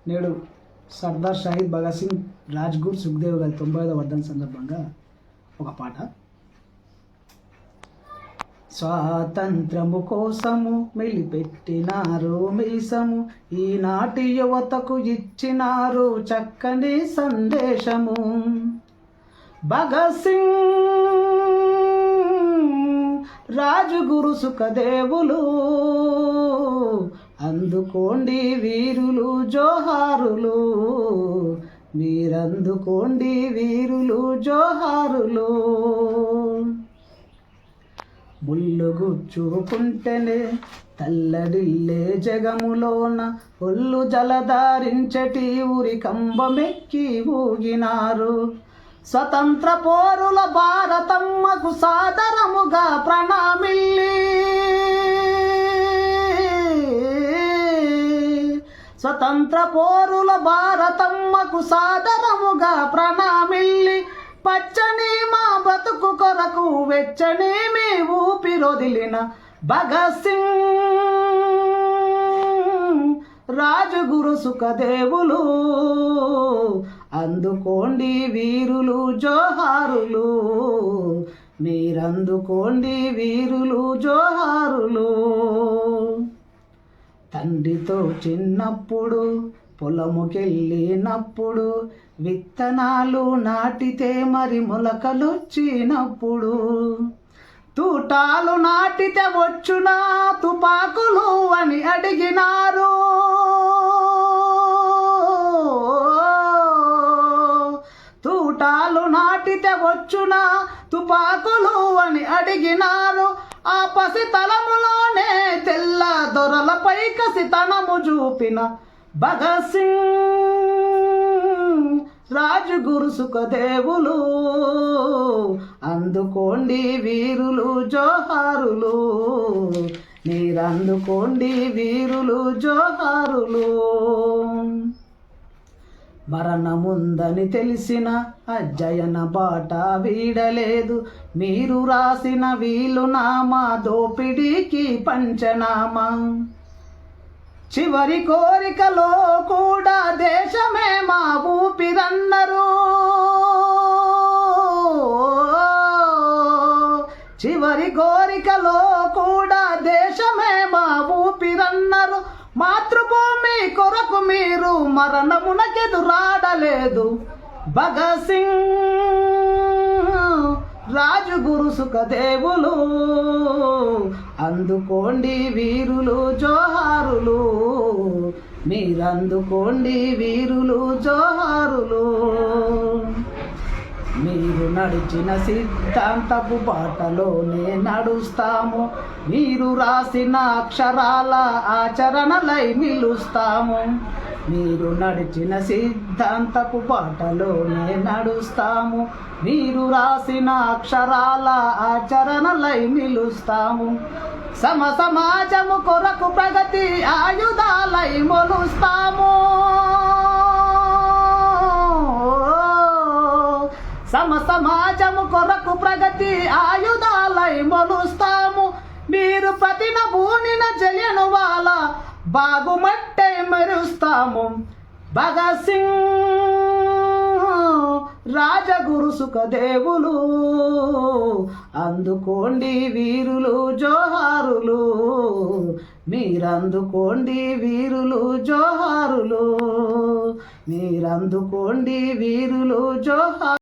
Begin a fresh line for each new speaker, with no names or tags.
నేడు సర్దార్ షహీద్ భగత్ సింగ్ రాజ్గురు సుఖ్దేవ్ గారి 95వ వర్ధంతి సందర్భంగా ఒక పాట. స్వాతంత్రము కోసము మెలిపెట్టినారు మీసము, ఈనాటి యువతకు ఇచ్చినారు చక్కని సందేశము. భగత్ సింగ్ రాజగురు సుఖదేవులు, అందుకోండి వీరులు జోహారులు, మీరందుకోండి వీరులు జోహారులు. ముల్లుగుచ్చుకుంటేనే తల్లడిల్లే జగములోన, ఒళ్ళు జలధారించటి ఊరి కంబమెక్కి ఊగినారు. స్వతంత్ర పోరుల భారతమ్మకు సాదరముగా ప్రణామిల్లి, స్వతంత్ర పోరుల భారతమ్మకు సాదరముగా ప్రణామిల్లి, పచ్చని మా బతుకు కొరకు వెచ్చని మీ ఊపిరొదిలిన భగత్ సింగ్ రాజగురు సుఖదేవులు, అందుకోండి వీరులు జోహారులు, మీరందుకోండి వీరులు జోహారులు. తండ్రితో చిన్నప్పుడు పొలముకెళ్ళినప్పుడు, విత్తనాలు నాటితే మరి మొలకలొచ్చినప్పుడు, తూటాలు నాటితే వచ్చునా తుపాకులు అని అడిగినారు. తూటాలు నాటితే వచ్చునా తుపాకులు అని అడిగినారు. ఆ పసి తలములోనే తెల్ల దొరలపై కసితనము చూపిన భగత్ సింగ్ రాజగురు సుఖదేవులు, అందుకోండి వీరులు జోహారులు, మీరందుకోండి వీరులు జోహారులు. మరణముందని తెలిసిన అజ్జయన బాట వీడలేదు, మీరు రాసిన వీలునామా దోపిడీకి పంచనామా. చివరి కోరికలో కూడా దేశమే మా ఊపిరన్నరు, చివరి కోరికలో కూడా దేశమే మా ఊపిరన్నరు. మాతృభూమి కొరకు మీరు మరణమునకెదురాడలేదు. భగత్ సింగ్ రాజగురు సుఖదేవులు, అందుకోండి వీరులు జోహారులు, మీరందుకోండి వీరులు జోహారులు. మీరు నడిచిన సిద్ధాంతపు బాటలోనే నడుస్తాము, మీరు రాసిన అక్షరాల ఆచరణలై నిలుస్తాము. మీరు నడిచిన సిద్ధాంతపు బాటలోనే నడుస్తాము, మీరు రాసిన అక్షరాల ఆచరణలై నిలుస్తాము. సమాజము కొరకు ప్రగతి ఆయుధాలై మొలుస్తాము. సమాజము కొరకు ప్రగతి ఆయుధాలై మొలుస్తాము. మీరు పతిన భూనిన జలియను వాళ్ళ బాగుమట్టే మెరుస్తాము. భగత్ సింగ్ రాజగురు సుఖదేవులు, అందుకోండి వీరులు జోహారులు, మీరందుకోండి వీరులు జోహారులు, మీరందుకోండి వీరులు జోహారు.